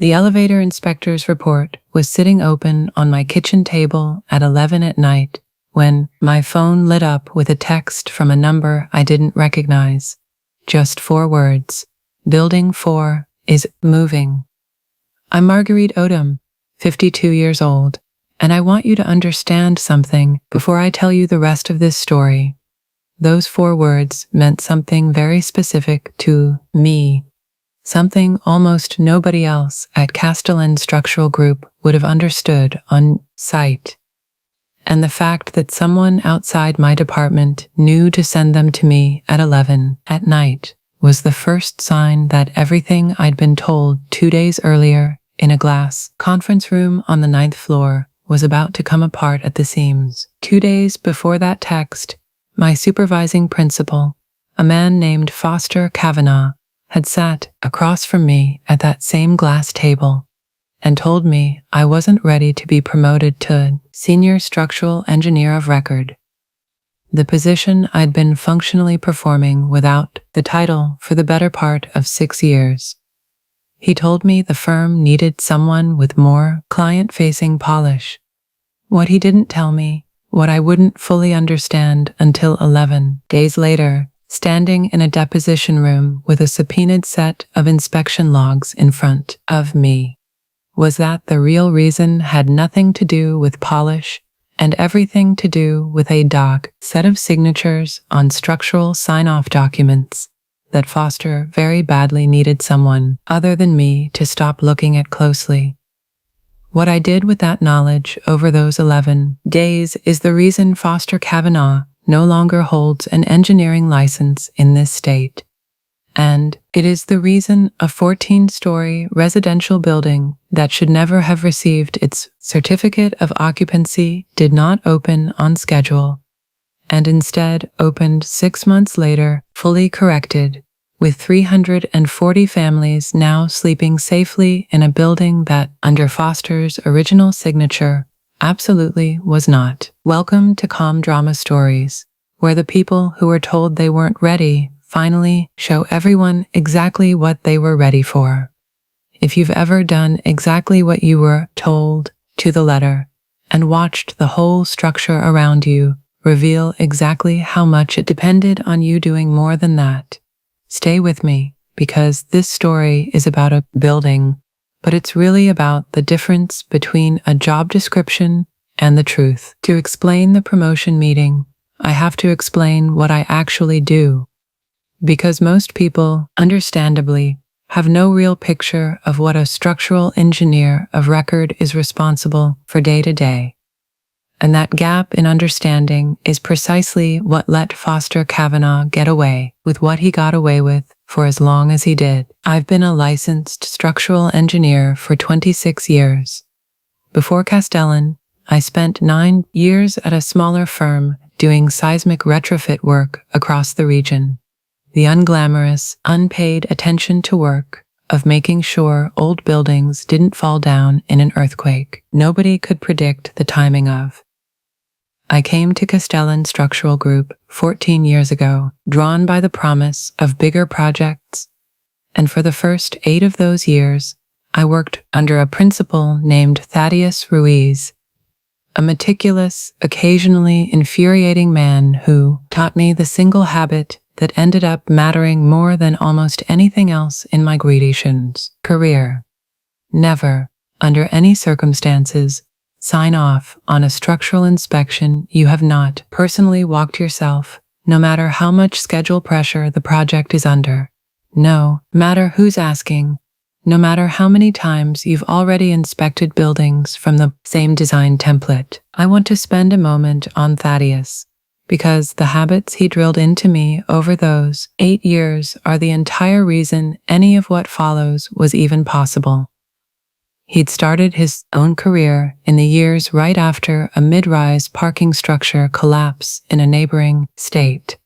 The elevator inspector's report was sitting open on my kitchen table at 11 at night when my phone lit up with a text from a number I didn't recognize. Just 4 words. Building 4 is moving. I'm Marguerite Odom, 52 years old, and I want you to understand something before I tell you the rest of this story. Those 4 words meant something very specific to me, something almost nobody else at Castellan Structural Group would have understood on sight. And the fact that someone outside my department knew to send them to me at 11 at night was the first sign that everything I'd been told 2 days earlier in a glass conference room on the 9th floor was about to come apart at the seams. 2 days before that text, my supervising principal, a man named Foster Kavanaugh, had sat across from me at that same glass table and told me I wasn't ready to be promoted to Senior Structural Engineer of Record, the position I'd been functionally performing without the title for the better part of 6 years. He told me the firm needed someone with more client-facing polish. What he didn't tell me, what I wouldn't fully understand until 11 days later, standing in a deposition room with a subpoenaed set of inspection logs in front of me, was that the real reason had nothing to do with polish and everything to do with a set of signatures on structural sign-off documents that Foster very badly needed someone other than me to stop looking at closely. What I did with that knowledge over those 11 days is the reason Foster Kavanaugh no longer holds an engineering license in this state. And it is the reason a 14-story residential building that should never have received its certificate of occupancy did not open on schedule, and instead opened 6 months later, fully corrected, with 340 families now sleeping safely in a building that, under Foster's original signature, absolutely was not. Welcome to Calm Drama Stories, where the people who were told they weren't ready finally show everyone exactly what they were ready for. If you've ever done exactly what you were told to the letter and watched the whole structure around you reveal exactly how much it depended on you doing more than that, stay with me, because this story is about a building, but it's really about the difference between a job description and the truth. To explain the promotion meeting, I have to explain what I actually do, because most people, understandably, have no real picture of what a structural engineer of record is responsible for day to day. And that gap in understanding is precisely what let Foster Kavanaugh get away with what he got away with for as long as he did. I've been a licensed structural engineer for 26 years. Before Castellan, I spent 9 years at a smaller firm doing seismic retrofit work across the region. The unglamorous, unpaid attention to work of making sure old buildings didn't fall down in an earthquake nobody could predict the timing of. I came to Castellan Structural Group 14 years ago, drawn by the promise of bigger projects, and for the first 8 of those years, I worked under a principal named Thaddeus Ruiz, a meticulous, occasionally infuriating man who taught me the single habit that ended up mattering more than almost anything else in my Grecian's career. Never, under any circumstances, sign off on a structural inspection you have not personally walked yourself, no matter how much schedule pressure the project is under. No matter who's asking, no matter how many times you've already inspected buildings from the same design template. I want to spend a moment on Thaddeus, because the habits he drilled into me over those 8 years are the entire reason any of what follows was even possible. He'd started his own career in the years right after a mid-rise parking structure collapse in a neighboring state,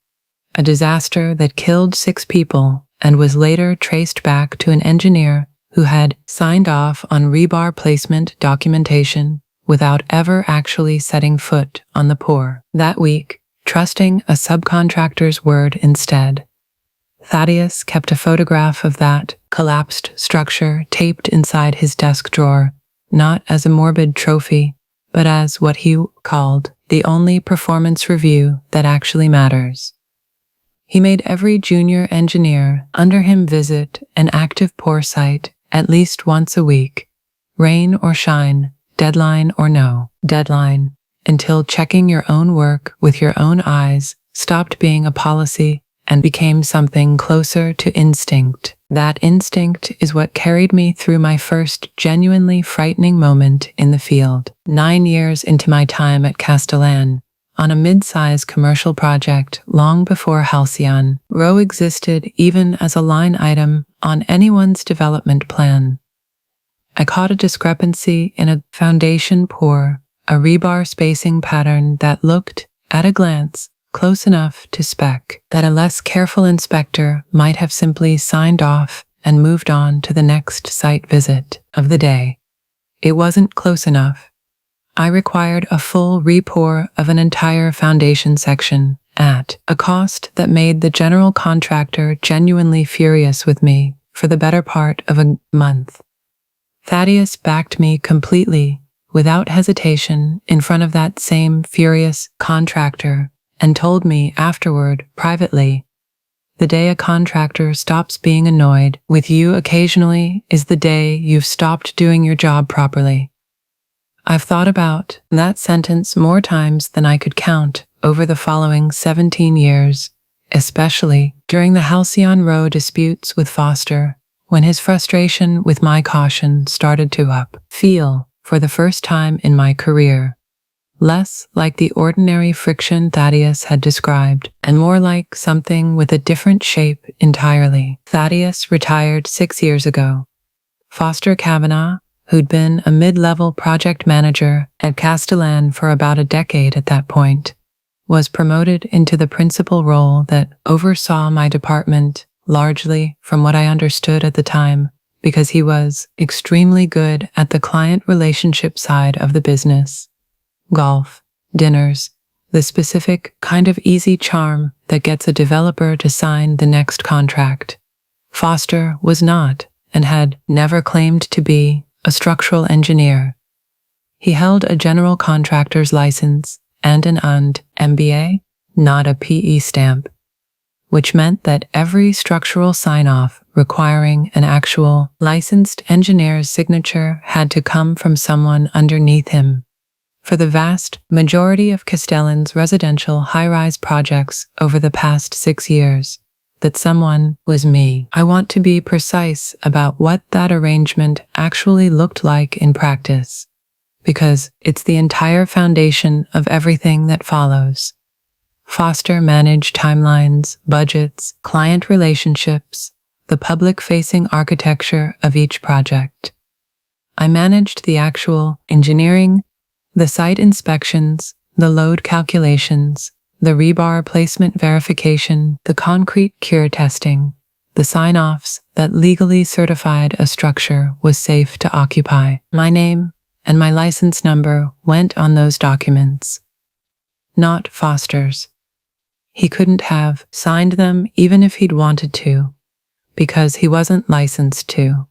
a disaster that killed 6 people and was later traced back to an engineer who had signed off on rebar placement documentation without ever actually setting foot on the pour that week, trusting a subcontractor's word instead. Thaddeus kept a photograph of that collapsed structure taped inside his desk drawer, not as a morbid trophy, but as what he called the only performance review that actually matters. He made every junior engineer under him visit an active pour site at least once a week, rain or shine, deadline or no deadline, until checking your own work with your own eyes stopped being a policy and became something closer to instinct. That instinct is what carried me through my first genuinely frightening moment in the field. 9 years into my time at Castellan, on a mid-size commercial project long before Halcyon Row existed even as a line item on anyone's development plan. I caught a discrepancy in a foundation pour, a rebar spacing pattern that looked, at a glance, close enough to spec that a less careful inspector might have simply signed off and moved on to the next site visit of the day. It wasn't close enough. I required a full repour of an entire foundation section at a cost that made the general contractor genuinely furious with me for the better part of a month. Thaddeus backed me completely, without hesitation, in front of that same furious contractor, and told me afterward, privately, the day a contractor stops being annoyed with you occasionally is the day you've stopped doing your job properly. I've thought about that sentence more times than I could count over the following 17 years, especially during the Halcyon Row disputes with Foster, when his frustration with my caution started to feel, for the first time in my career, less like the ordinary friction Thaddeus had described, and more like something with a different shape entirely. Thaddeus retired 6 years ago. Foster Kavanaugh, who'd been a mid-level project manager at Castellan for about a decade at that point, was promoted into the principal role that oversaw my department, largely, from what I understood at the time, because he was extremely good at the client relationship side of the business. Golf, dinners, the specific kind of easy charm that gets a developer to sign the next contract. Foster was not, and had never claimed to be, a structural engineer. He held a general contractor's license and an MBA, not a PE stamp, which meant that every structural sign-off requiring an actual licensed engineer's signature had to come from someone underneath him. For the vast majority of Castellan's residential high-rise projects over the past 6 years, that someone was me. I want to be precise about what that arrangement actually looked like in practice, because it's the entire foundation of everything that follows. Foster managed timelines, budgets, client relationships, the public-facing architecture of each project. I managed the actual engineering, the site inspections, the load calculations, the rebar placement verification, the concrete cure testing, the sign-offs that legally certified a structure was safe to occupy. My name and my license number went on those documents, not Foster's. He couldn't have signed them even if he'd wanted to, because he wasn't licensed to.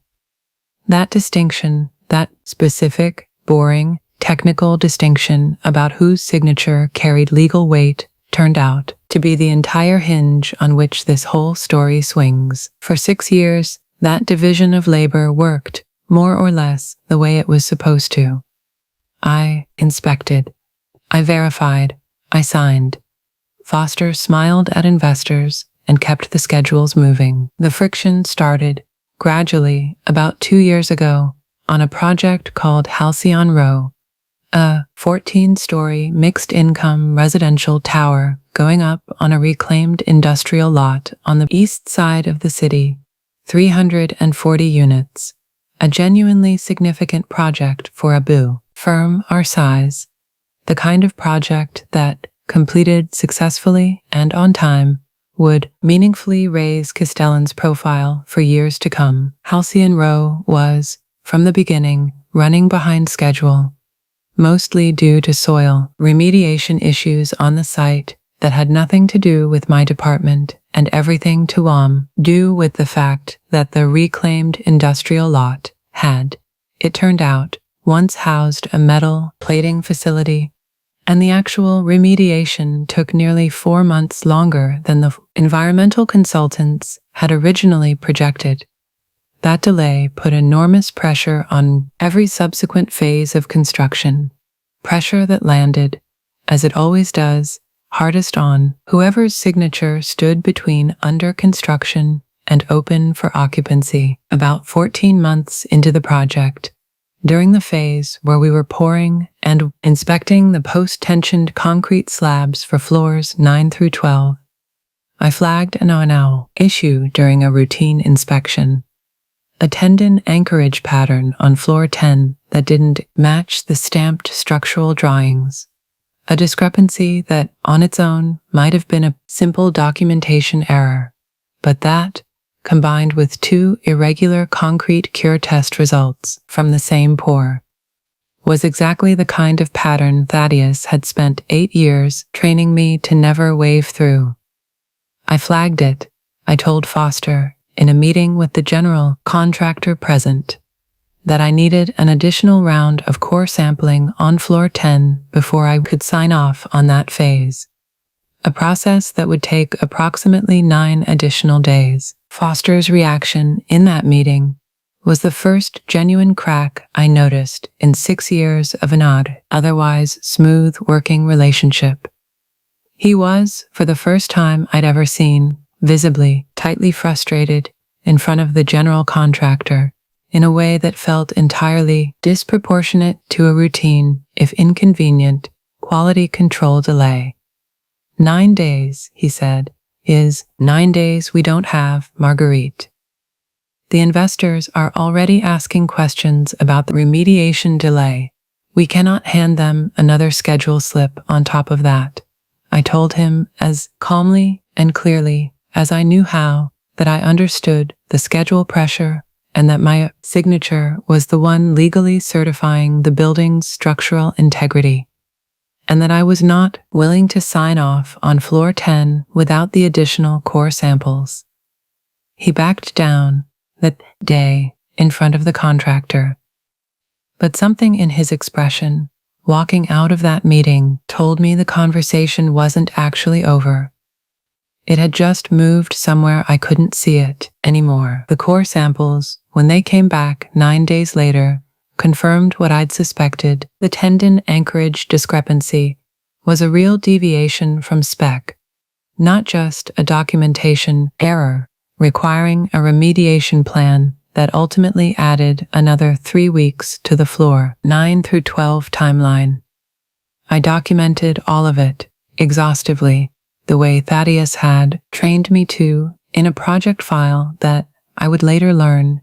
That distinction, that specific, boring, technical distinction about whose signature carried legal weight, turned out to be the entire hinge on which this whole story swings. For 6 years, that division of labor worked, more or less, the way it was supposed to. I inspected. I verified. I signed. Foster smiled at investors and kept the schedules moving. The friction started, gradually, about 2 years ago, on a project called Halcyon Row, a 14-story mixed-income residential tower going up on a reclaimed industrial lot on the east side of the city, 340 units, a genuinely significant project for a firm our size, the kind of project that, completed successfully and on time, would meaningfully raise Castellan's profile for years to come. Halcyon Row was, from the beginning, running behind schedule, mostly due to soil remediation issues on the site that had nothing to do with my department and everything to do with the fact that the reclaimed industrial lot had, it turned out, once housed a metal plating facility, and the actual remediation took nearly 4 months longer than the environmental consultants had originally projected. That delay put enormous pressure on every subsequent phase of construction, pressure that landed, as it always does, hardest on whoever's signature stood between under construction and open for occupancy. About 14 months into the project, during the phase where we were pouring and inspecting the post-tensioned concrete slabs for floors 9 through 12, I flagged an ONL issue during a routine inspection. A tendon anchorage pattern on floor 10 that didn't match the stamped structural drawings. A discrepancy that, on its own, might have been a simple documentation error, but that, combined with 2 irregular concrete cure test results from the same pour, was exactly the kind of pattern Thaddeus had spent 8 years training me to never wave through. I flagged it, I told Foster, in a meeting with the general contractor present, that I needed an additional round of core sampling on floor 10 before I could sign off on that phase, a process that would take approximately 9 additional days. Foster's reaction in that meeting was the first genuine crack I noticed in 6 years of an otherwise smooth working relationship. He was, for the first time I'd ever seen, visibly, tightly frustrated in front of the general contractor in a way that felt entirely disproportionate to a routine, if inconvenient, quality control delay. 9 days, he said, is 9 days we don't have Marguerite. The investors are already asking questions about the remediation delay. We cannot hand them another schedule slip on top of that. I told him as calmly and clearly as I knew how that I understood the schedule pressure and that my signature was the one legally certifying the building's structural integrity, and that I was not willing to sign off on floor 10 without the additional core samples. He backed down that day in front of the contractor, but something in his expression, walking out of that meeting, told me the conversation wasn't actually over. It had just moved somewhere I couldn't see it anymore. The core samples, when they came back 9 days later, confirmed what I'd suspected. The tendon anchorage discrepancy was a real deviation from spec, not just a documentation error requiring a remediation plan that ultimately added another 3 weeks to the floor 9 through 12 timeline. I documented all of it, exhaustively, the way Thaddeus had trained me to, in a project file that, I would later learn,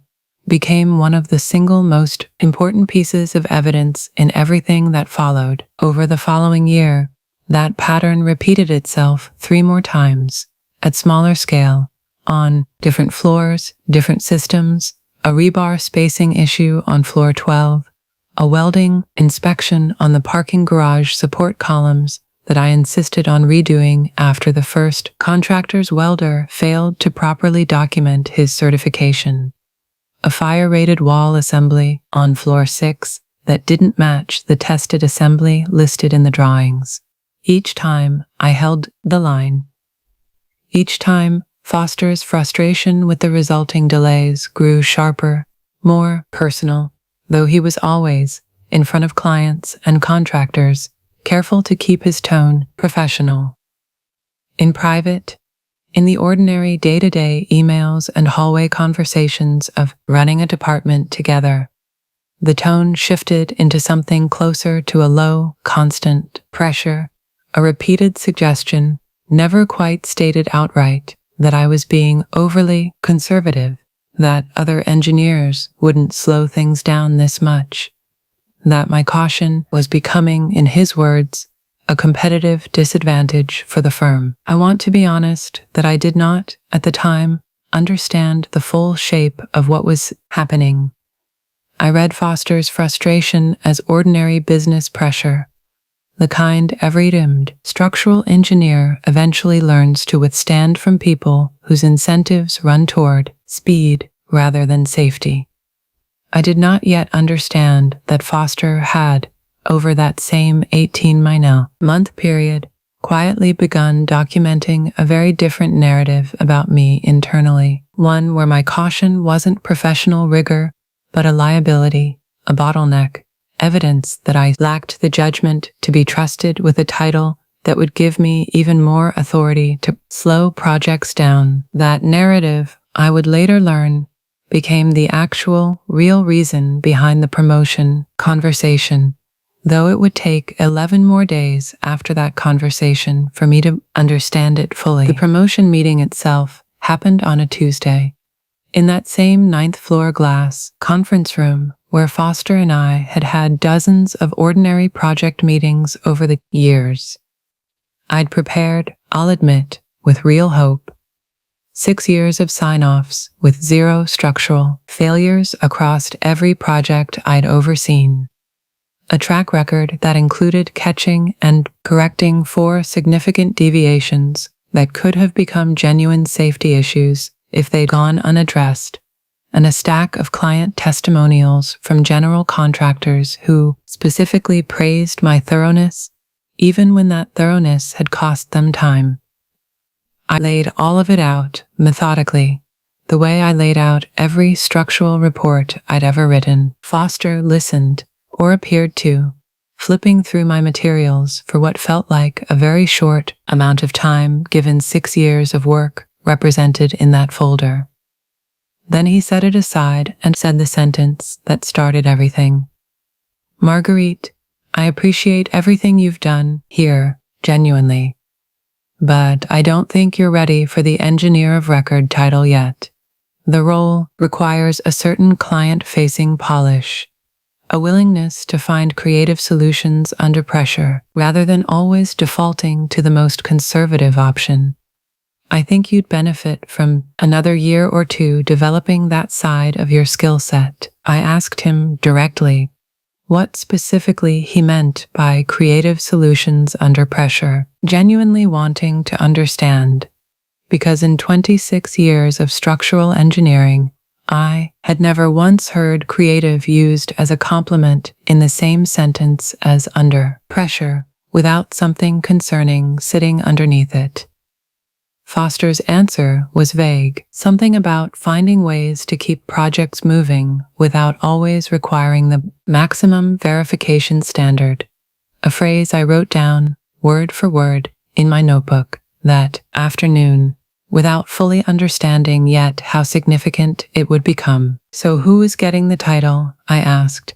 became one of the single most important pieces of evidence in everything that followed. Over the following year, that pattern repeated itself 3 more times, at smaller scale, on different floors, different systems, a rebar spacing issue on floor 12, a welding inspection on the parking garage support columns that I insisted on redoing after the first contractor's welder failed to properly document his certification, a fire-rated wall assembly on floor 6 that didn't match the tested assembly listed in the drawings. Each time I held the line. Each time Foster's frustration with the resulting delays grew sharper, more personal, though he was always, in front of clients and contractors, careful to keep his tone professional. In private, in the ordinary day-to-day emails and hallway conversations of running a department together, the tone shifted into something closer to a low, constant pressure, a repeated suggestion, never quite stated outright, that I was being overly conservative, that other engineers wouldn't slow things down this much, that my caution was becoming, in his words, a competitive disadvantage for the firm. I want to be honest that I did not, at the time, understand the full shape of what was happening. I read Foster's frustration as ordinary business pressure, the kind every doomed structural engineer eventually learns to withstand from people whose incentives run toward speed rather than safety. I did not yet understand that Foster had, over that same 18-month period, quietly begun documenting a very different narrative about me internally, one where my caution wasn't professional rigor, but a liability, a bottleneck, evidence that I lacked the judgment to be trusted with a title that would give me even more authority to slow projects down. That narrative, I would later learn, became the actual, real reason behind the promotion conversation, though it would take 11 more days after that conversation for me to understand it fully. The promotion meeting itself happened on a Tuesday, in that same 9th-floor glass conference room where Foster and I had had dozens of ordinary project meetings over the years. I'd prepared, I'll admit, with real hope. 6 years of sign-offs with 0 structural failures across every project I'd overseen. A track record that included catching and correcting 4 significant deviations that could have become genuine safety issues if they'd gone unaddressed, and a stack of client testimonials from general contractors who specifically praised my thoroughness, even when that thoroughness had cost them time. I laid all of it out methodically, the way I laid out every structural report I'd ever written. Foster listened, or appeared to, flipping through my materials for what felt like a very short amount of time given 6 years of work represented in that folder. Then he set it aside and said the sentence that started everything. "Marguerite, I appreciate everything you've done here, genuinely. But I don't think you're ready for the engineer of record title yet. The role requires a certain client-facing polish, a willingness to find creative solutions under pressure rather than always defaulting to the most conservative option. I think you'd benefit from another year or 2 developing that side of your skill set." I asked him directly what specifically he meant by creative solutions under pressure, genuinely wanting to understand, because in 26 years of structural engineering, I had never once heard creative used as a compliment in the same sentence as under pressure, without something concerning sitting underneath it. Foster's answer was vague, something about finding ways to keep projects moving without always requiring the maximum verification standard, a phrase I wrote down, word for word, in my notebook that afternoon, without fully understanding yet how significant it would become. "So who is getting the title?" I asked,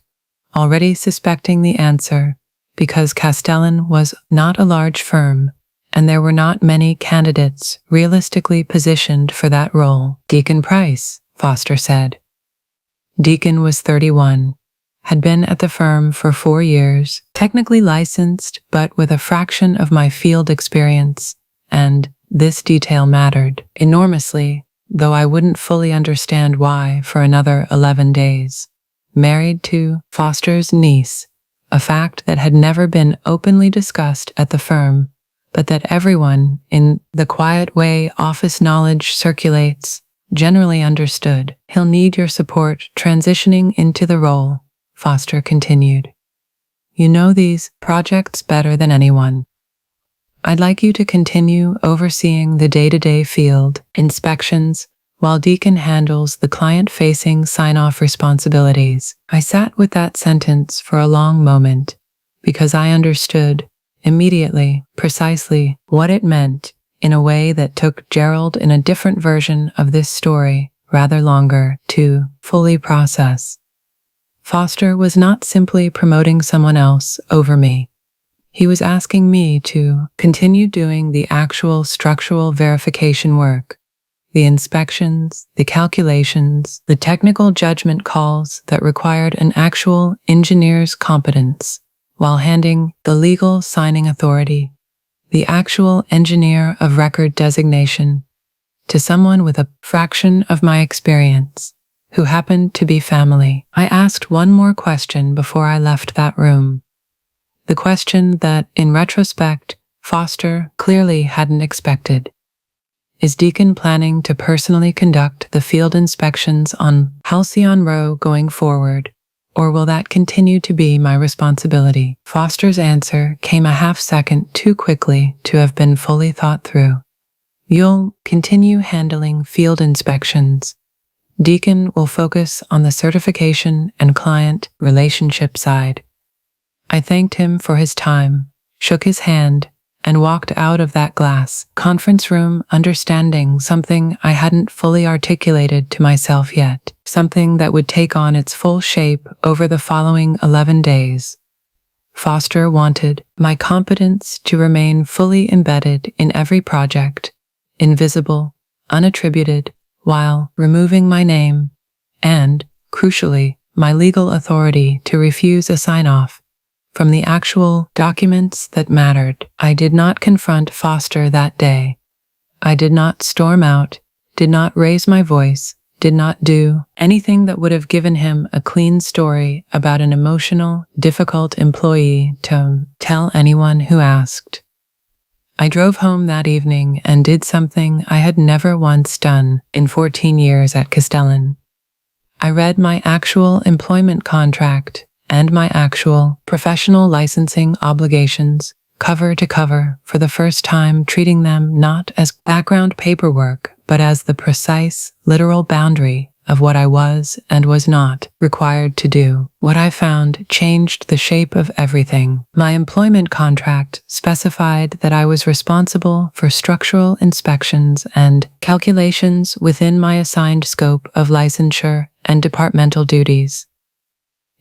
already suspecting the answer, because Castellan was not a large firm, and there were not many candidates realistically positioned for that role. "Deacon Price," Foster said. Deacon was 31, had been at the firm for 4 years, technically licensed but with a fraction of my field experience, and this detail mattered enormously, though I wouldn't fully understand why for another 11 days. Married to Foster's niece, a fact that had never been openly discussed at the firm, but that everyone, in the quiet way office knowledge circulates, generally understood. "He'll need your support transitioning into the role," Foster continued. "You know these projects better than anyone. I'd like you to continue overseeing the day-to-day field inspections while Deacon handles the client-facing sign-off responsibilities." I sat with that sentence for a long moment, because I understood immediately, precisely, what it meant in a way that took Gerald in a different version of this story rather longer to fully process. Foster was not simply promoting someone else over me. He was asking me to continue doing the actual structural verification work, the inspections, the calculations, the technical judgment calls that required an actual engineer's competence, while handing the legal signing authority, the actual engineer of record designation, to someone with a fraction of my experience, who happened to be family. I asked one more question before I left that room. the question that, in retrospect, Foster clearly hadn't expected. Is Deacon planning to personally conduct the field inspections on Halcyon Row going forward, or will that continue to be my responsibility? Foster's answer came a half-second too quickly to have been fully thought through. You'll continue handling field inspections. Deacon will focus on the certification and client relationship side. I thanked him for his time, shook his hand, and walked out of that glass conference room understanding something I hadn't fully articulated to myself yet, something that would take on its full shape over the following 11 days. Foster wanted my competence to remain fully embedded in every project, invisible, unattributed, while removing my name and, crucially, my legal authority to refuse a sign-off from the actual documents that mattered. I did not confront Foster that day. I did not storm out, did not raise my voice, did not do anything that would have given him a clean story about an emotional, difficult employee to tell anyone who asked. I drove home that evening and did something I had never once done in 14 years at Castellan. I read my actual employment contract and my actual professional licensing obligations cover to cover for the first time, treating them not as background paperwork, but as the precise, literal boundary of what I was and was not required to do. What I found changed the shape of everything. My employment contract specified that I was responsible for structural inspections and calculations within my assigned scope of licensure and departmental duties.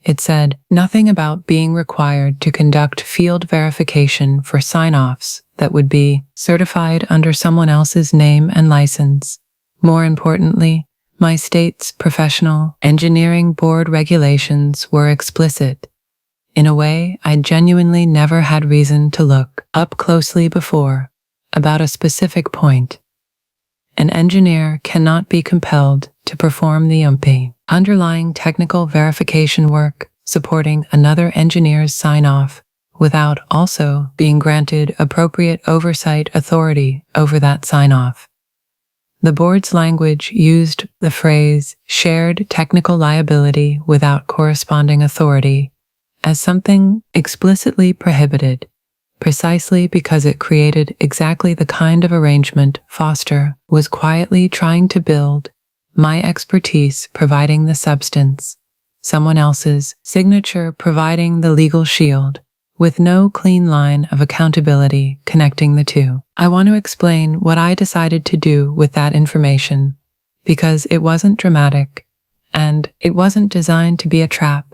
It said nothing about being required to conduct field verification for sign-offs that would be certified under someone else's name and license. More importantly, my state's professional engineering board regulations were explicit, in a way I genuinely never had reason to look up closely before, about a specific point. An engineer cannot be compelled to perform the underlying technical verification work supporting another engineer's sign-off without also being granted appropriate oversight authority over that sign-off. The board's language used the phrase shared technical liability without corresponding authority as something explicitly prohibited, precisely because it created exactly the kind of arrangement Foster was quietly trying to build, my expertise providing the substance, someone else's signature providing the legal shield, with no clean line of accountability connecting the two. I want to explain what I decided to do with that information, because it wasn't dramatic, and it wasn't designed to be a trap.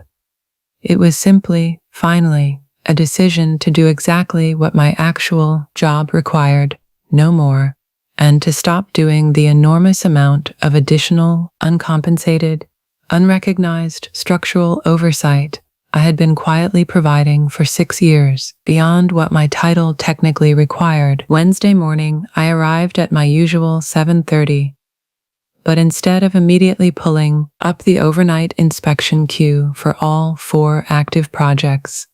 It was simply, finally, a decision to do exactly what my actual job required, no more, and to stop doing the enormous amount of additional, uncompensated, unrecognized structural oversight I had been quietly providing for 6 years, beyond what my title technically required. Wednesday morning, I arrived at my usual 7:30, but instead of immediately pulling up the overnight inspection queue for all 4 active projects,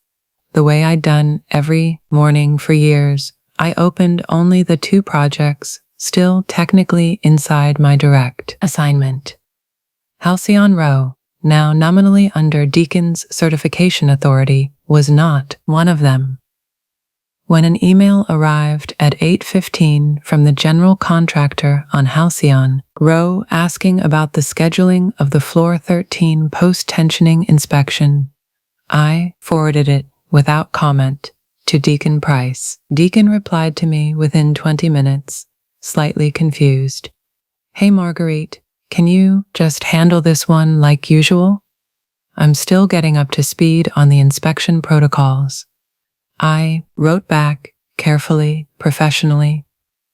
the way I'd done every morning for years, I opened only the 2 projects still technically inside my direct assignment. Halcyon Row, now nominally under Deacon's certification authority, was not one of them. When an email arrived at 8:15 from the general contractor on Halcyon Row asking about the scheduling of the Floor 13 post-tensioning inspection, I forwarded it without comment to Deacon Price. Deacon replied to me within 20 minutes, slightly confused. "Hey Marguerite, can you just handle this one like usual? I'm still getting up to speed on the inspection protocols." I wrote back, carefully, professionally,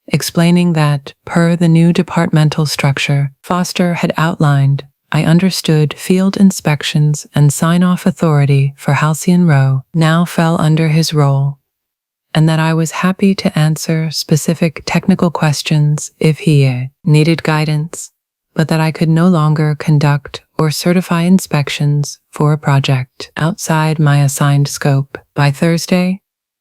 explaining that, per the new departmental structure Foster had outlined, I understood field inspections and sign-off authority for Halcyon Row now fell under his role, and that I was happy to answer specific technical questions if he needed guidance, but that I could no longer conduct or certify inspections for a project outside my assigned scope. By Thursday,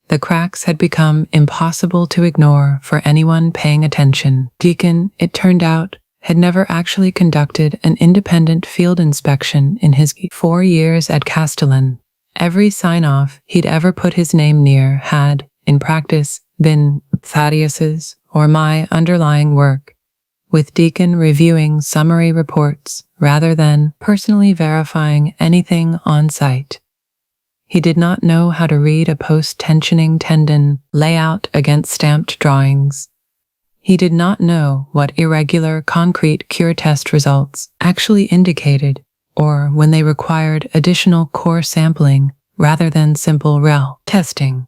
the cracks had become impossible to ignore for anyone paying attention. Deacon, it turned out, had never actually conducted an independent field inspection in his 4 years at Castellan. Every sign-off he'd ever put his name near had, in practice, been Thaddeus's or my underlying work, with Deacon reviewing summary reports rather than personally verifying anything on site. He did not know how to read a post-tensioning tendon layout against stamped drawings. He did not know what irregular concrete cure test results actually indicated, or when they required additional core sampling rather than simple REL testing.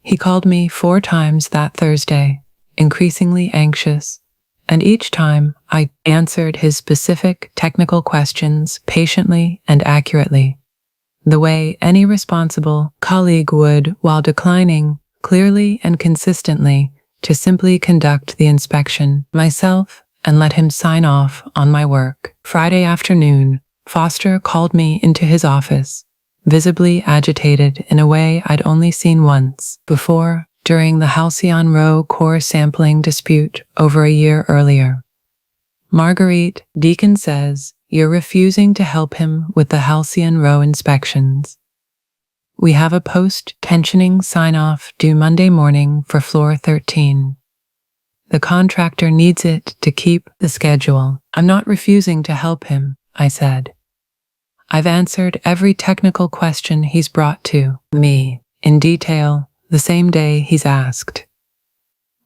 He called me 4 times that Thursday, increasingly anxious, and each time I answered his specific technical questions patiently and accurately, the way any responsible colleague would, while declining clearly and consistently to simply conduct the inspection myself and let him sign off on my work. Friday afternoon, Foster called me into his office, visibly agitated in a way I'd only seen once before during the Halcyon Row core sampling dispute over a year earlier. Marguerite, Deacon says, you're refusing to help him with the Halcyon Row inspections. We have a post-tensioning sign-off due Monday morning for floor 13. The contractor needs it to keep the schedule. I'm not refusing to help him, I said. I've answered every technical question he's brought to me, in detail, the same day he's asked.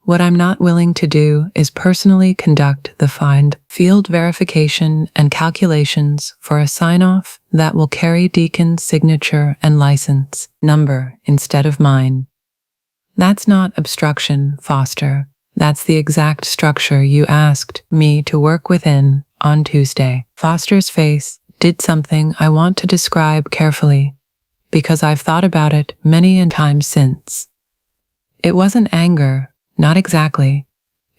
What I'm not willing to do is personally conduct the field verification and calculations for a sign-off that will carry Deacon's signature and license number instead of mine. That's not obstruction, Foster. That's the exact structure you asked me to work within on Tuesday. Foster's face did something I want to describe carefully, because I've thought about it many times since. It wasn't anger. Not exactly.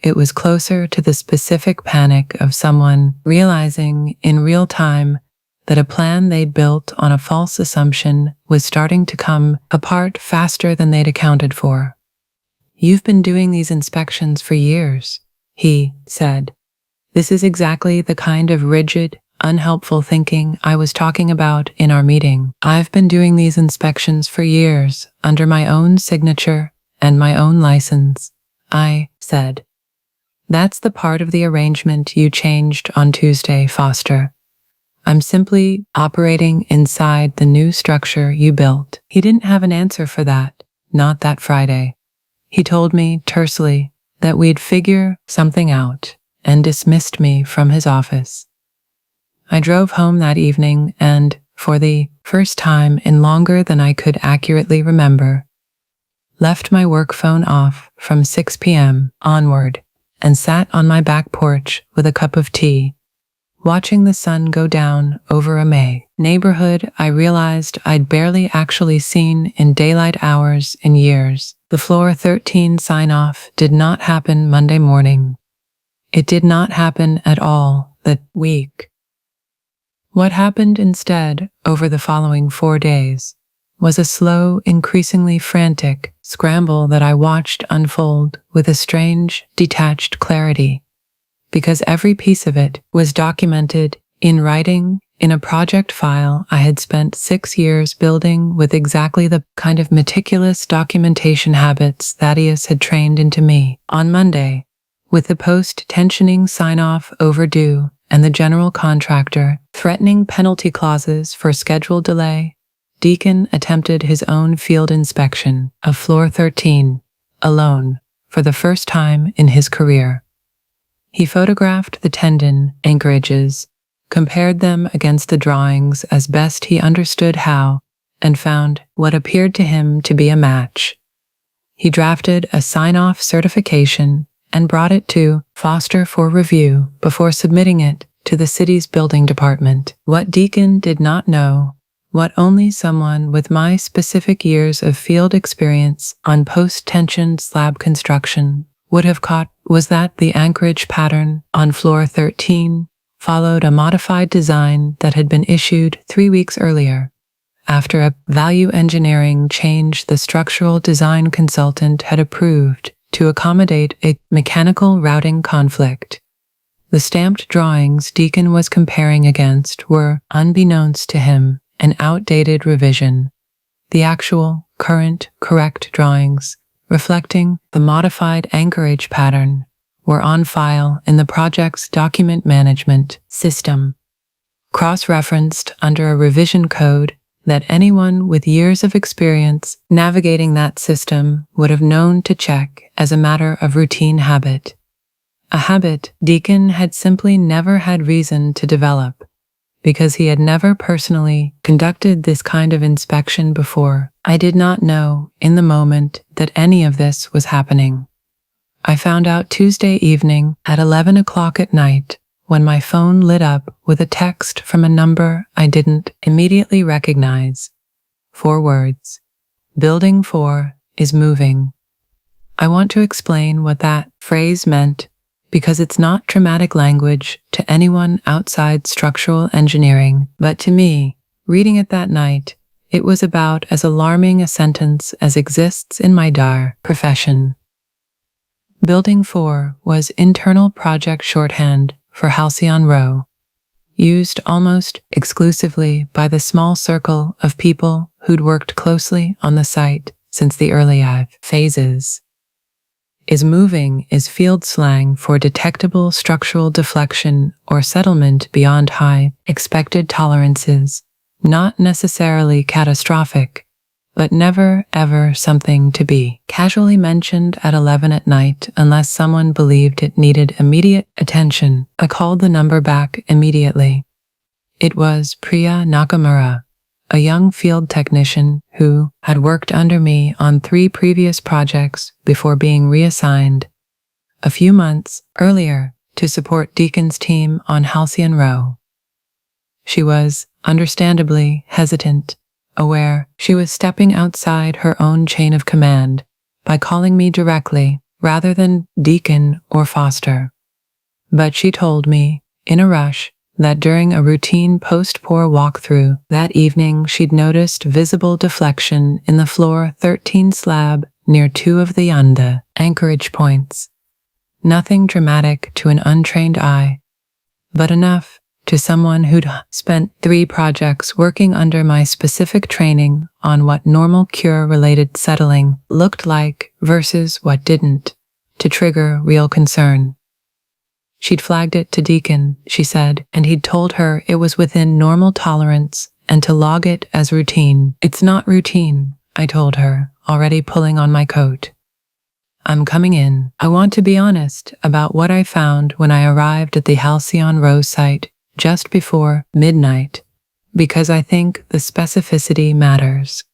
It was closer to the specific panic of someone realizing in real time that a plan they'd built on a false assumption was starting to come apart faster than they'd accounted for. You've been doing these inspections for years, he said. This is exactly the kind of rigid, unhelpful thinking I was talking about in our meeting. I've been doing these inspections for years under my own signature and my own license, I said. That's the part of the arrangement you changed on Tuesday, Foster. I'm simply operating inside the new structure you built. He didn't have an answer for that, not that Friday. He told me tersely that we'd figure something out and dismissed me from his office. I drove home that evening and, for the first time in longer than I could accurately remember, left my work phone off from 6 p.m. onward and sat on my back porch with a cup of tea, watching the sun go down over a May neighborhood I realized I'd barely actually seen in daylight hours in years. The floor 13 sign-off did not happen Monday morning. It did not happen at all that week. What happened instead over the following 4 days was a slow, increasingly frantic scramble that I watched unfold with a strange, detached clarity, because every piece of it was documented in writing in a project file I had spent 6 years building with exactly the kind of meticulous documentation habits Thaddeus had trained into me. On Monday, with the post-tensioning sign-off overdue and the general contractor threatening penalty clauses for schedule delay, Deacon attempted his own field inspection of floor 13, alone, for the first time in his career. He photographed the tendon anchorages, compared them against the drawings as best he understood how, and found what appeared to him to be a match. He drafted a sign-off certification and brought it to Foster for review before submitting it to the city's building department. What Deacon did not know, what only someone with my specific years of field experience on post-tension slab construction would have caught, was that the anchorage pattern on floor 13 followed a modified design that had been issued 3 weeks earlier, after a value engineering change the structural design consultant had approved to accommodate a mechanical routing conflict. The stamped drawings Deacon was comparing against were, unbeknownst to him, an outdated revision. The actual, current, correct drawings, reflecting the modified anchorage pattern, were on file in the project's document management system, cross-referenced under a revision code that anyone with years of experience navigating that system would have known to check as a matter of routine habit. A habit Deacon had simply never had reason to develop, because he had never personally conducted this kind of inspection before. I did not know in the moment that any of this was happening. I found out Tuesday evening at 11 o'clock at night when my phone lit up with a text from a number I didn't immediately recognize. 4 words. Building 4 is moving. I want to explain what that phrase meant because it's not dramatic language to anyone outside structural engineering, but to me, reading it that night, it was about as alarming a sentence as exists in my dire profession. Building 4 was internal project shorthand for Halcyon Row, used almost exclusively by the small circle of people who'd worked closely on the site since the early phases. Is moving is field slang for detectable structural deflection or settlement beyond high expected tolerances, not necessarily catastrophic, but never ever something to be casually mentioned at 11 at night unless someone believed it needed immediate attention. I called the number back immediately. It was Priya Nakamura, a young field technician who had worked under me on 3 previous projects before being reassigned a few months earlier to support Deacon's team on Halcyon Row. She was understandably hesitant, aware she was stepping outside her own chain of command by calling me directly rather than Deacon or Foster. But she told me, in a rush, that during a routine post-pour walkthrough that evening she'd noticed visible deflection in the floor 13 slab near 2 of the Yanda anchorage points. Nothing dramatic to an untrained eye, but enough to someone who'd spent 3 projects working under my specific training on what normal cure-related settling looked like versus what didn't, to trigger real concern. She'd flagged it to Deacon, she said, and he'd told her it was within normal tolerance and to log it as routine. It's not routine, I told her, already pulling on my coat. I'm coming in. I want to be honest about what I found when I arrived at the Halcyon Row site just before midnight, because I think the specificity matters.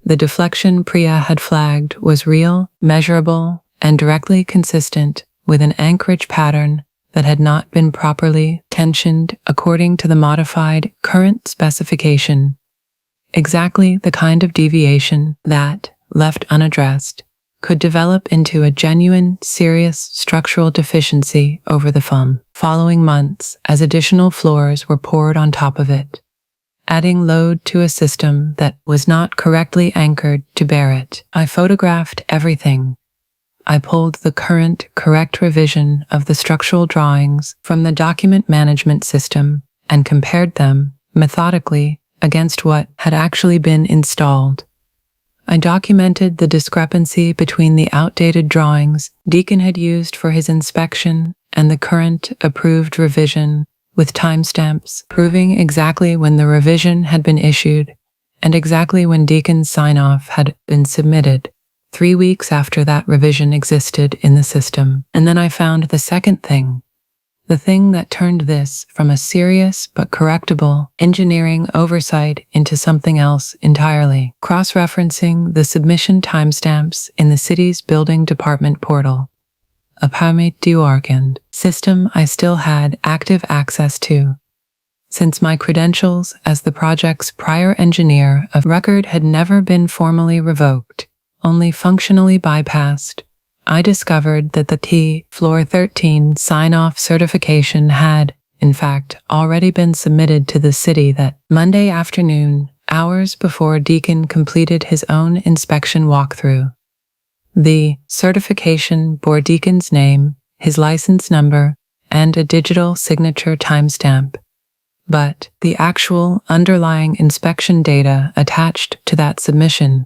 The deflection Priya had flagged was real, measurable, and directly consistent with an anchorage pattern that had not been properly tensioned according to the modified current specification. Exactly the kind of deviation that, left unaddressed, could develop into a genuine, serious structural deficiency over the following months as additional floors were poured on top of it, adding load to a system that was not correctly anchored to bear it. I photographed everything. I pulled the current, correct revision of the structural drawings from the document management system and compared them, methodically, against what had actually been installed. I documented the discrepancy between the outdated drawings Deacon had used for his inspection and the current approved revision with timestamps proving exactly when the revision had been issued and exactly when Deacon's sign-off had been submitted. 3 weeks after that revision existed in the system. And then I found the second thing, the thing that turned this from a serious but correctable engineering oversight into something else entirely, cross-referencing the submission timestamps in the city's building department portal, a Pamit Diwarkand system I still had active access to, since my credentials as the project's prior engineer of record had never been formally revoked, only functionally bypassed. I discovered that the T Floor 13 sign-off certification had, in fact, already been submitted to the city that Monday afternoon, hours before Deacon completed his own inspection walkthrough. The certification bore Deacon's name, his license number, and a digital signature timestamp. But the actual underlying inspection data attached to that submission,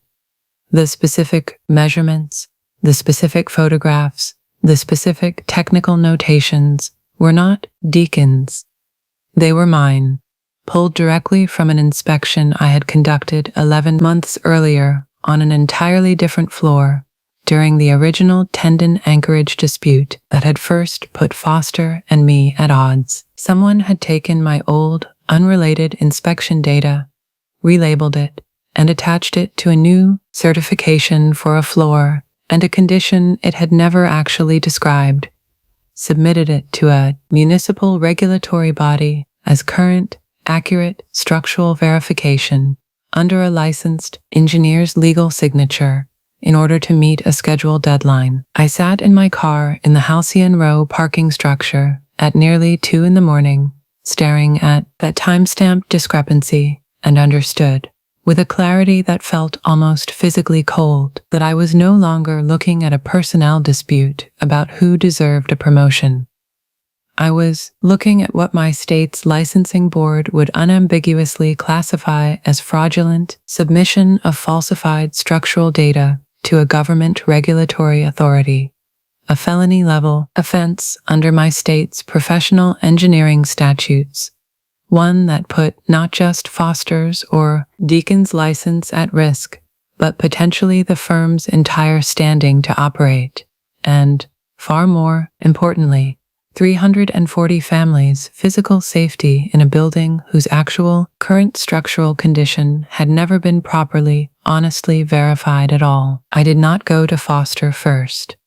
the specific measurements, the specific photographs, the specific technical notations, were not Deacon's. They were mine, pulled directly from an inspection I had conducted 11 months earlier on an entirely different floor during the original tendon anchorage dispute that had first put Foster and me at odds. Someone had taken my old, unrelated inspection data, relabeled it, and attached it to a new certification for a floor and a condition it had never actually described, submitted it to a municipal regulatory body as current, accurate structural verification under a licensed engineer's legal signature in order to meet a scheduled deadline. I sat in my car in the Halcyon Row parking structure at nearly 2 a.m, staring at that timestamp discrepancy, and understood, with a clarity that felt almost physically cold, that I was no longer looking at a personnel dispute about who deserved a promotion. I was looking at what my state's licensing board would unambiguously classify as fraudulent submission of falsified structural data to a government regulatory authority, a felony-level offense under my state's professional engineering statutes, one that put not just Foster's or Deacon's license at risk, but potentially the firm's entire standing to operate, and, far more importantly, 340 families' physical safety in a building whose actual current structural condition had never been properly, honestly verified at all. I did not go to Foster first.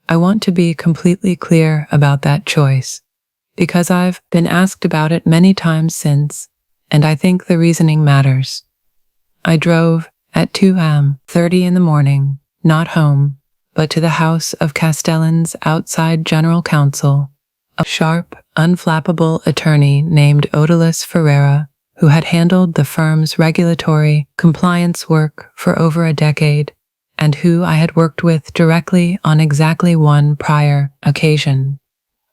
I want to be completely clear about that choice, because I've been asked about it many times since, and I think the reasoning matters. I drove at 2:30 a.m, not home, but to the house of Castellan's outside general counsel, a sharp, unflappable attorney named Odalis Ferreira, who had handled the firm's regulatory compliance work for over a decade, and who I had worked with directly on exactly one prior occasion,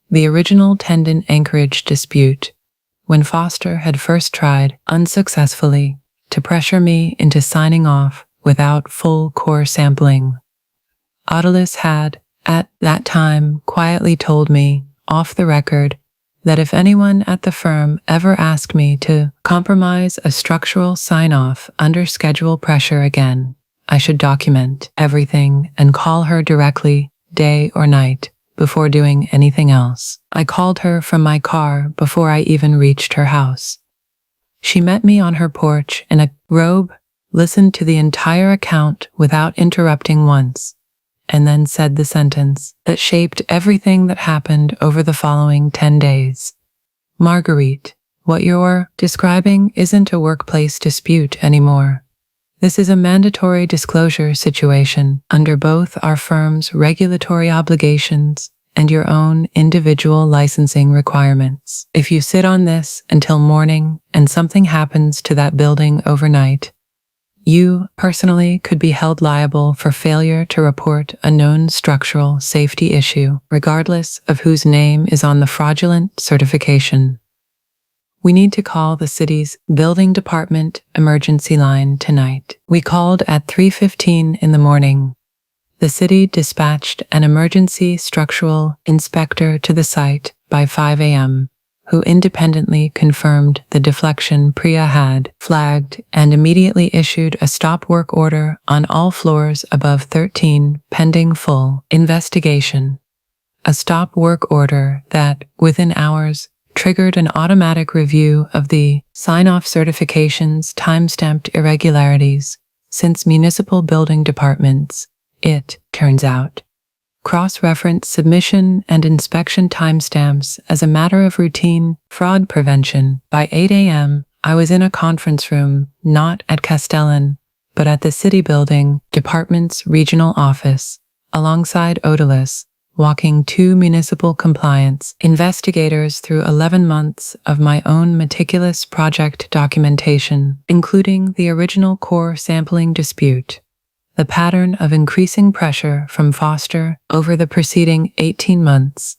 the original tendon anchorage dispute, when Foster had first tried, unsuccessfully, to pressure me into signing off without full core sampling. Odalis had, at that time, quietly told me, off the record, that if anyone at the firm ever asked me to compromise a structural sign-off under schedule pressure again, I should document everything and call her directly, day or night, before doing anything else. I called her from my car before I even reached her house. She met me on her porch in a robe, listened to the entire account without interrupting once, and then said the sentence that shaped everything that happened over the following 10 days. "Marguerite, what you're describing isn't a workplace dispute anymore. This is a mandatory disclosure situation under both our firm's regulatory obligations and your own individual licensing requirements. If you sit on this until morning and something happens to that building overnight, you personally could be held liable for failure to report a known structural safety issue, regardless of whose name is on the fraudulent certification. We need to call the city's building department emergency line tonight." We called at 3:15 in the morning. The city dispatched an emergency structural inspector to the site by 5 a.m., who independently confirmed the deflection Priya had flagged and immediately issued a stop work order on all floors above 13 pending full investigation. A stop work order that, within hours, triggered an automatic review of the sign-off certification's time-stamped irregularities, since municipal building departments, it turns out, cross-reference submission and inspection timestamps as a matter of routine fraud prevention. By 8 a.m., I was in a conference room, not at Castellan, but at the City Building Department's regional office, alongside Odalis, walking 2 municipal compliance investigators through 11 months of my own meticulous project documentation, including the original core sampling dispute, the pattern of increasing pressure from Foster over the preceding 18 months,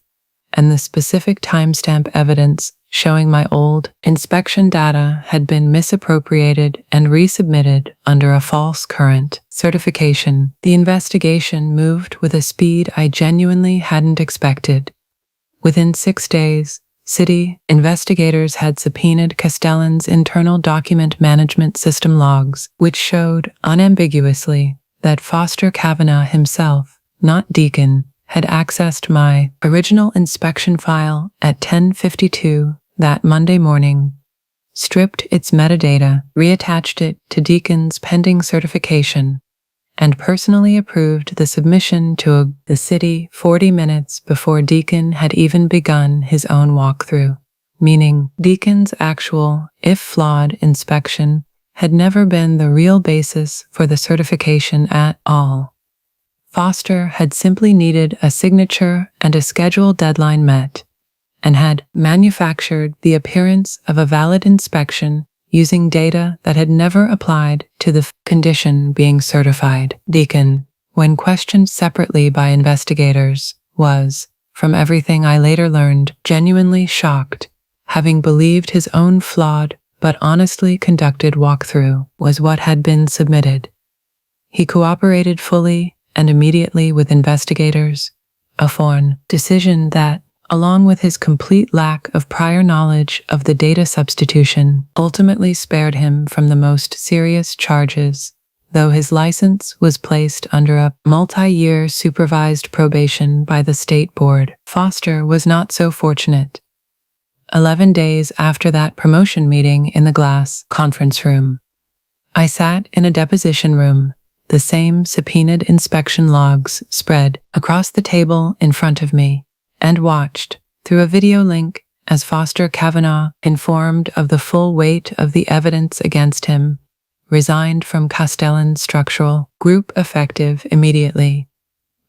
and the specific timestamp evidence showing my old inspection data had been misappropriated and resubmitted under a false current certification. The investigation moved with a speed I genuinely hadn't expected. Within 6 days, city investigators had subpoenaed Castellan's internal document management system logs, which showed unambiguously that Foster Kavanaugh himself, not Deacon, had accessed my original inspection file at 10:52 that Monday morning, stripped its metadata, reattached it to Deacon's pending certification, and personally approved the submission to the city 40 minutes before Deacon had even begun his own walkthrough, meaning Deacon's actual, if flawed, inspection had never been the real basis for the certification at all. Foster had simply needed a signature and a scheduled deadline met, and had manufactured the appearance of a valid inspection using data that had never applied to the condition being certified. Deacon, when questioned separately by investigators, was, from everything I later learned, genuinely shocked, having believed his own flawed but honestly conducted walkthrough was what had been submitted. He cooperated fully and immediately with investigators, a foreign decision that, along with his complete lack of prior knowledge of the data substitution, ultimately spared him from the most serious charges, though his license was placed under a multi-year supervised probation by the state board. Foster was not so fortunate. 11 days after that promotion meeting in the glass conference room, I sat in a deposition room, the same subpoenaed inspection logs spread across the table in front of me, and watched, through a video link, as Foster Kavanaugh, informed of the full weight of the evidence against him, resigned from Castellan's structural group effective immediately,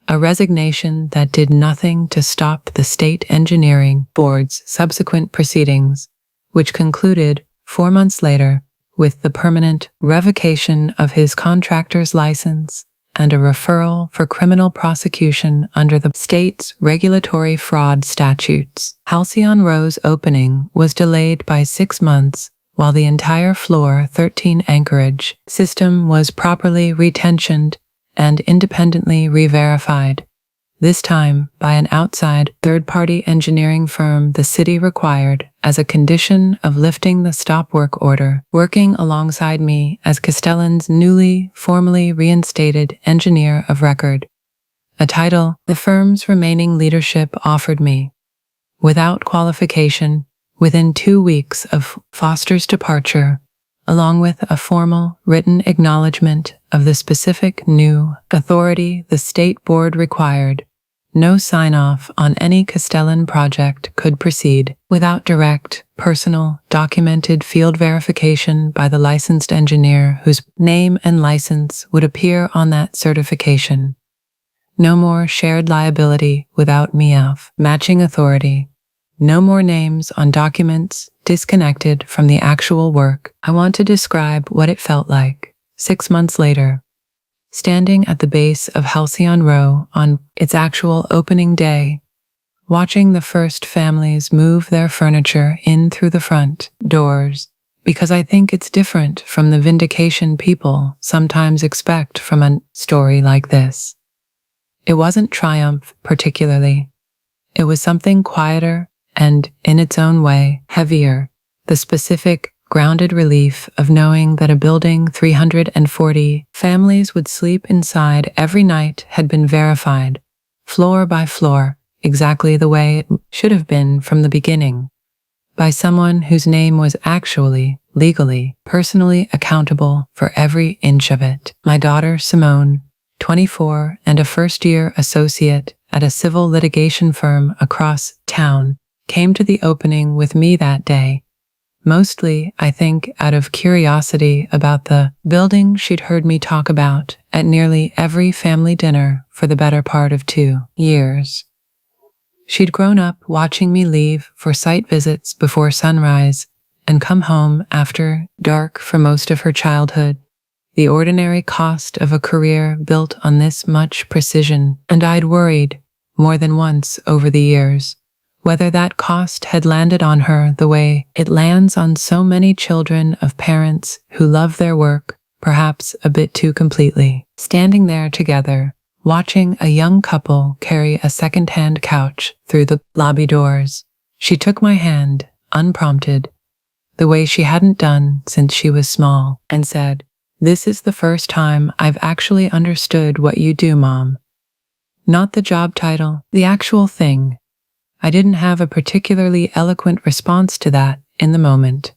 a resignation that did nothing to stop the State Engineering Board's subsequent proceedings, which concluded 4 months later with the permanent revocation of his contractor's license and a referral for criminal prosecution under the state's regulatory fraud statutes. Halcyon Row's opening was delayed by 6 months while the entire Floor 13 anchorage system was properly retensioned and independently re-verified, this time by an outside third-party engineering firm the city required as a condition of lifting the stop work order, working alongside me as Castellan's newly formally reinstated engineer of record, a title the firm's remaining leadership offered me, without qualification, within 2 weeks of Foster's departure, along with a formal written acknowledgement of the specific new authority the state board required. No sign-off on any Castellan project could proceed without direct, personal, documented field verification by the licensed engineer whose name and license would appear on that certification. No more shared liability without MEAF matching authority. No more names on documents disconnected from the actual work. I want to describe what it felt like, 6 months later, standing at the base of Halcyon Row on its actual opening day, watching the first families move their furniture in through the front doors, because I think it's different from the vindication people sometimes expect from a story like this. It wasn't triumph particularly. It was something quieter and, in its own way, heavier, the specific, grounded relief of knowing that a building 340 families would sleep inside every night had been verified, floor by floor, exactly the way it should have been from the beginning, by someone whose name was actually, legally, personally accountable for every inch of it. My daughter, Simone, 24 and a first-year associate at a civil litigation firm across town, came to the opening with me that day, mostly, I think, out of curiosity about the building she'd heard me talk about at nearly every family dinner for the better part of 2 years. She'd grown up watching me leave for site visits before sunrise and come home after dark for most of her childhood. The ordinary cost of a career built on this much precision, and I'd worried more than once over the years whether that cost had landed on her the way it lands on so many children of parents who love their work, perhaps a bit too completely. Standing there together, watching a young couple carry a second-hand couch through the lobby doors, she took my hand, unprompted, the way she hadn't done since she was small, and said, "This is the first time I've actually understood what you do, Mom." Not the job title, the actual thing. I didn't have a particularly eloquent response to that in the moment.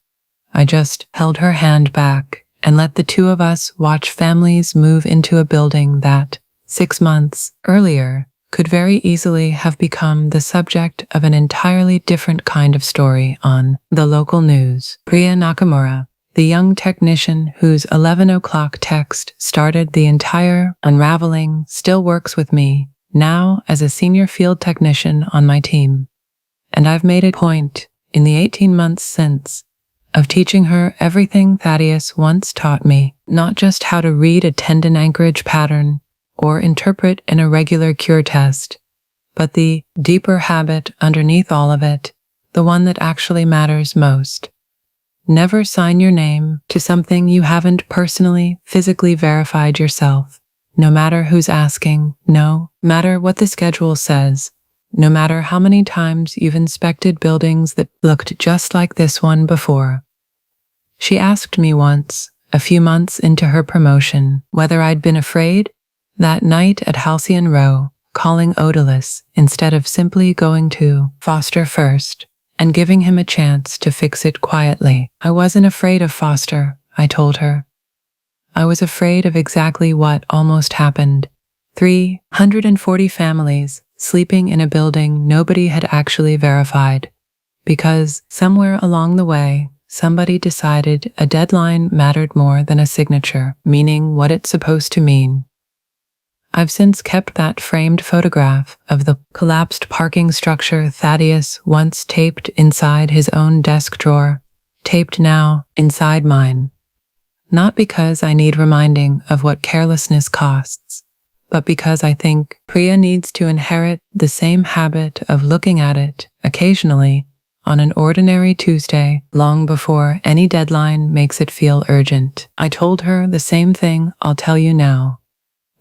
I just held her hand back and let the two of us watch families move into a building that, 6 months earlier, could very easily have become the subject of an entirely different kind of story on the local news. Priya Nakamura, the young technician whose 11 o'clock text started the entire unraveling, still works with me now as a senior field technician on my team. And I've made a point, in the 18 months since, of teaching her everything Thaddeus once taught me, not just how to read a tendon anchorage pattern or interpret an irregular cure test, but the deeper habit underneath all of it, the one that actually matters most. Never sign your name to something you haven't personally, physically verified yourself. No matter who's asking, no matter what the schedule says, no matter how many times you've inspected buildings that looked just like this one before. She asked me once, a few months into her promotion, whether I'd been afraid that night at Halcyon Row, calling Odalus instead of simply going to Foster first and giving him a chance to fix it quietly. I wasn't afraid of Foster, I told her. I was afraid of exactly what almost happened. 340 families sleeping in a building nobody had actually verified, because somewhere along the way, somebody decided a deadline mattered more than a signature, meaning what it's supposed to mean. I've since kept that framed photograph of the collapsed parking structure Thaddeus once taped inside his own desk drawer, taped now inside mine. Not because I need reminding of what carelessness costs, but because I think Priya needs to inherit the same habit of looking at it, occasionally, on an ordinary Tuesday, long before any deadline makes it feel urgent. I told her the same thing I'll tell you now,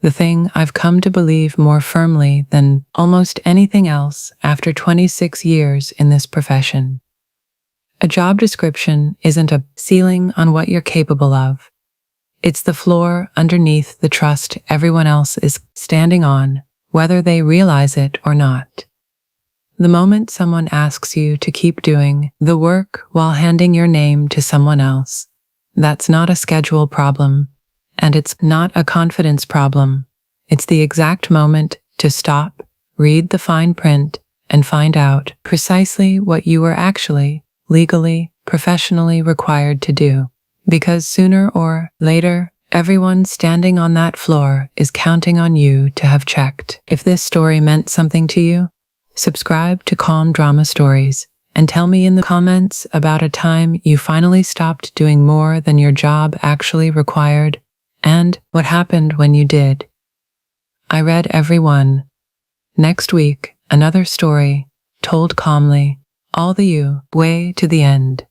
the thing I've come to believe more firmly than almost anything else after 26 years in this profession. A job description isn't a ceiling on what you're capable of. It's the floor underneath the trust everyone else is standing on, whether they realize it or not. The moment someone asks you to keep doing the work while handing your name to someone else, that's not a schedule problem, and it's not a confidence problem. It's the exact moment to stop, read the fine print, and find out precisely what you were actually legally, professionally required to do. Because sooner or later, everyone standing on that floor is counting on you to have checked. If this story meant something to you, subscribe to Calm Drama Stories and tell me in the comments about a time you finally stopped doing more than your job actually required and what happened when you did. I read every one. Next week, another story, told calmly, all the way to the end.